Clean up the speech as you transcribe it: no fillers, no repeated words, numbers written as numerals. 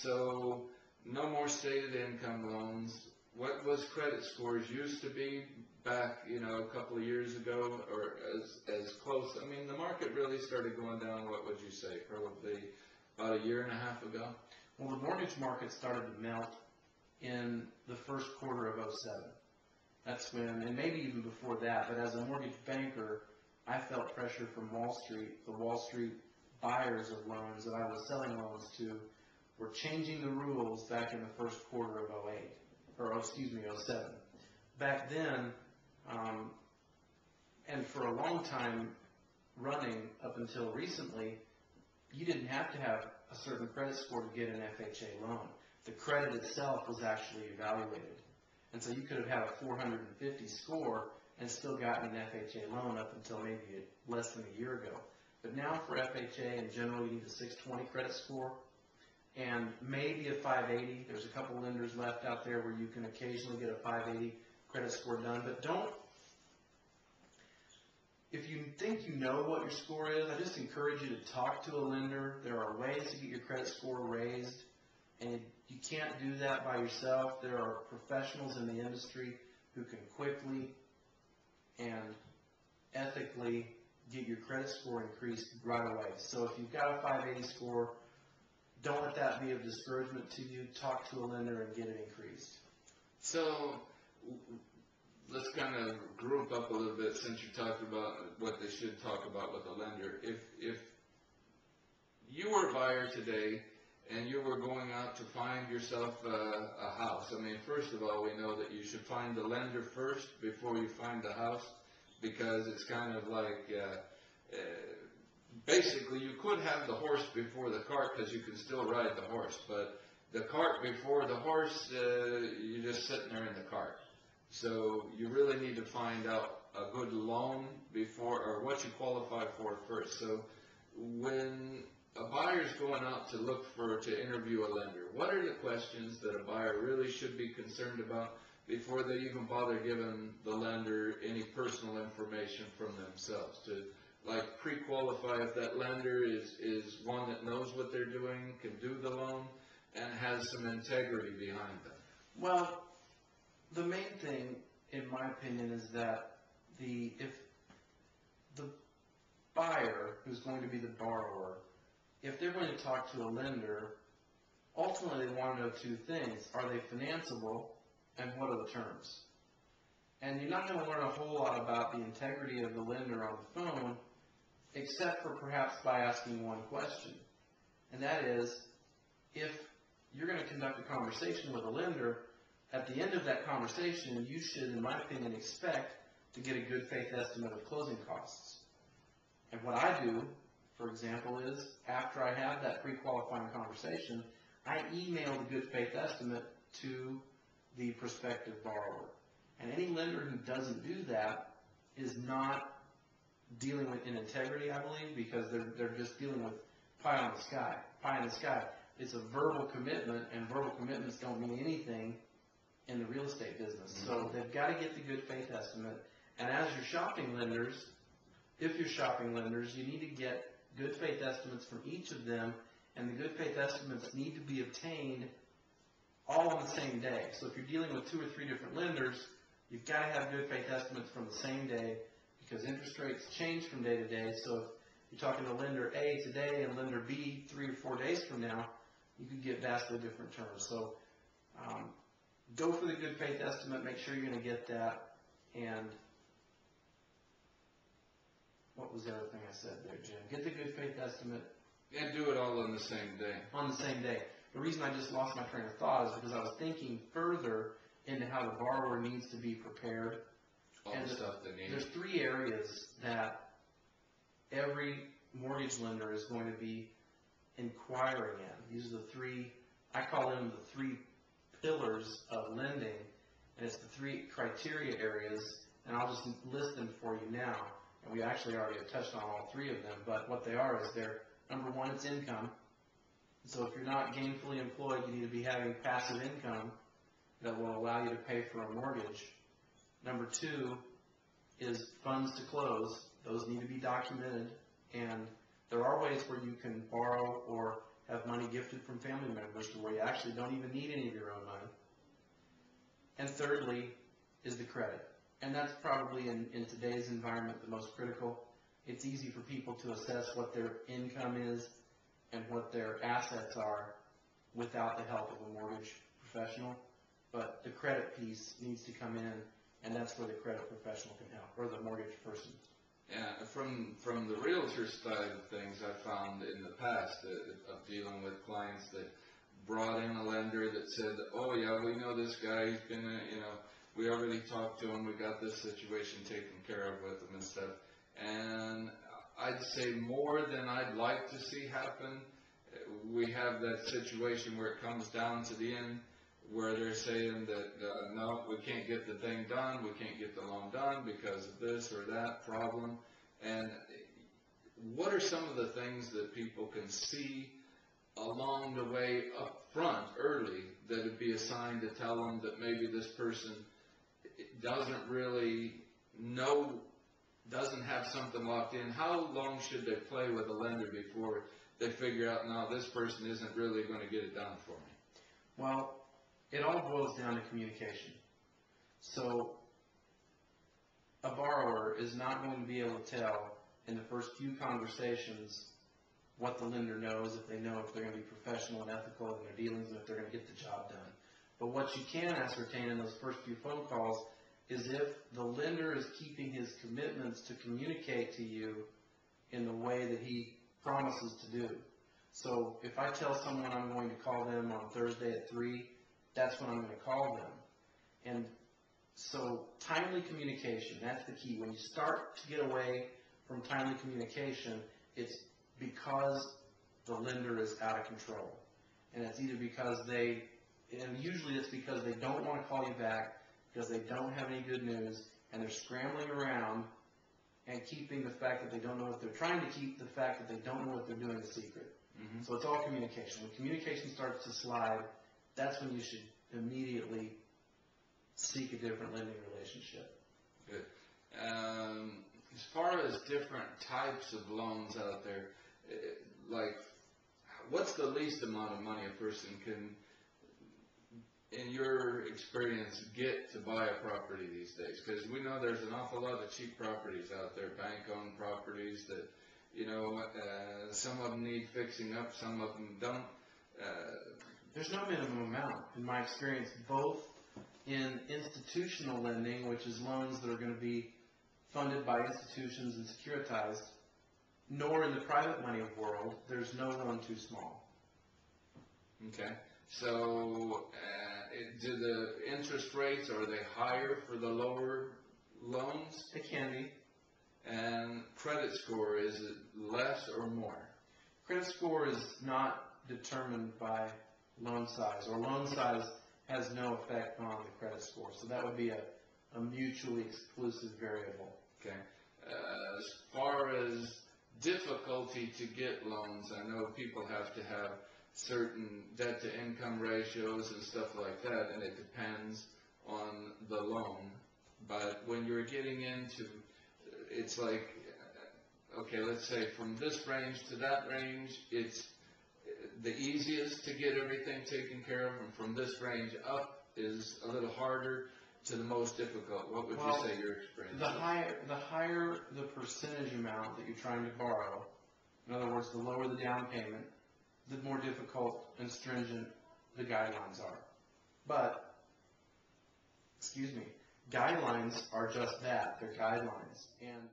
So no more stated income loans. What was credit scores used to be back, a couple of years ago, or as close? I mean, the market really started going down, what would you say, probably about a year and a half ago? Well, the mortgage market started to melt in the first quarter of '07. That's when, and maybe even before that, but as a mortgage banker, I felt pressure from Wall Street. The Wall Street buyers of loans that I was selling loans to were changing the rules back in the first quarter of '07. Back then, and for a long time running up until recently, you didn't have to have a certain credit score to get an FHA loan. The credit itself was actually evaluated. And so you could have had a 450 score and still gotten an FHA loan up until maybe less than a year ago. But now for FHA, in general, you need a 620 credit score and maybe a 580. There's a couple lenders left out there where you can occasionally get a 580 credit score done. But if you think you know what your score is, I just encourage you to talk to a lender. There are ways to get your credit score raised, and you can't do that by yourself. There are professionals in the industry who can quickly and ethically get your credit score increased right away. So if you've got a 580 score, don't let that be of discouragement to you. Talk to a lender and get it increased. So let's kind of group up a little bit, since you talked about what they should talk about with a lender. If you were a buyer today and you were going out to find yourself a house, I mean, first of all, we know that you should find the lender first before you find the house, because it's kind of like basically you could have the horse before the cart, because you can still ride the horse, but the cart before the horse, you're just sitting there in the cart. So you really need to find out a good loan before, or what you qualify for first. So when a buyer's going out to interview a lender, what are the questions that a buyer really should be concerned about before they even bother giving the lender any personal information from themselves, to like pre-qualify if that lender is one that knows what they're doing, can do the loan, and has some integrity behind them? Well, the main thing, in my opinion, is that if the buyer, who's going to be the borrower, if they're going to talk to a lender, ultimately they want to know two things. Are they financeable, and what are the terms? And you're not going to learn a whole lot about the integrity of the lender on the phone, except for perhaps by asking one question. And that is, if you're going to conduct a conversation with a lender, at the end of that conversation, you should, in my opinion, expect to get a good faith estimate of closing costs. And what I do, for example, is after I have that pre-qualifying conversation, I email the good faith estimate to the prospective borrower. And any lender who doesn't do that is not dealing with integrity, I believe, because they're just dealing with pie in the sky. Pie in the sky. It's a verbal commitment, and verbal commitments don't mean anything in the real estate business. So they've got to get the good faith estimate. And as you're shopping lenders, if you're shopping lenders, you need to get good faith estimates from each of them, and the good faith estimates need to be obtained all on the same day. So if you're dealing with 2 or 3 different lenders, you've got to have good faith estimates from the same day, because interest rates change from day to day. So if you're talking to lender A today and lender B 3 or 4 days from now, you could get vastly different terms. So go for the good faith estimate. Make sure you're going to get that. And what was the other thing I said there, Jim? Get the good faith estimate. And do it all on the same day. On the same day. The reason I just lost my train of thought is because I was thinking further into how the borrower needs to be prepared. All the stuff they need. There's 3 areas that every mortgage lender is going to be inquiring in. These are the 3, I call them the 3 pillars of lending, and it's the 3 criteria areas, and I'll just list them for you now. And we actually already have touched on all 3 of them, but what they are is number 1, it's income. So if you're not gainfully employed, you need to be having passive income that will allow you to pay for a mortgage. Number 2 is funds to close. Those need to be documented, and there are ways where you can borrow or have money gifted from family members to where you actually don't even need any of your own money. And thirdly is the credit. And that's probably in today's environment the most critical. It's easy for people to assess what their income is and what their assets are without the help of a mortgage professional. But the credit piece needs to come in, and that's where the credit professional can help, or the mortgage person. Yeah, from the realtor side of things, I found in the past of dealing with clients that brought in a lender that said, oh yeah, we know this guy, he's gonna, we already talked to him, we got this situation taken care of with him and stuff. And I'd say more than I'd like to see happen, we have that situation where it comes down to the end, where they're saying that, no, we can't get the thing done, we can't get the loan done because of this or that problem. And what are some of the things that people can see along the way up front, early, that would be a sign to tell them that maybe this person doesn't really know, doesn't have something locked in? How long should they play with a lender before they figure out, no, this person isn't really going to get it done for me? Well, it all boils down to communication. So a borrower is not going to be able to tell in the first few conversations what the lender knows, if they know if they're going to be professional and ethical in their dealings and if they're going to get the job done. But what you can ascertain in those first few phone calls is if the lender is keeping his commitments to communicate to you in the way that he promises to do. So if I tell someone I'm going to call them on Thursday at 3, that's when I'm going to call them. And so timely communication, that's the key. When you start to get away from timely communication, it's because the lender is out of control. And it's either because and usually it's because they don't want to call you back, because they don't have any good news, and they're scrambling around and keeping the fact that they don't know what they're trying to keep, the fact that they don't know what they're doing a secret. Mm-hmm. So it's all communication. When communication starts to slide, that's when you should immediately seek a different lending relationship. Good. As far as different types of loans out there, like, what's the least amount of money a person can, in your experience, get to buy a property these days? Because we know there's an awful lot of cheap properties out there, bank-owned properties that, some of them need fixing up, some of them don't. There's no minimum amount, in my experience, both in institutional lending, which is loans that are going to be funded by institutions and securitized, nor in the private money world, there's no loan too small. Okay. So, do the interest rates, are they higher for the lower loans? They can be. And credit score, is it less or more? Credit score is not determined by loan size, or loan size has no effect on the credit score. So that would be a mutually exclusive variable. Okay. As far as difficulty to get loans, I know people have to have certain debt to income ratios and stuff like that, and it depends on the loan. But when you're getting into, it's like, okay, let's say from this range to that range, it's the easiest to get everything taken care of, and from this range up is a little harder to the most difficult. What would you say your experience is? The higher the percentage amount that you're trying to borrow, in other words, the lower the down payment, the more difficult and stringent the guidelines are. But, guidelines are just that, they're guidelines. And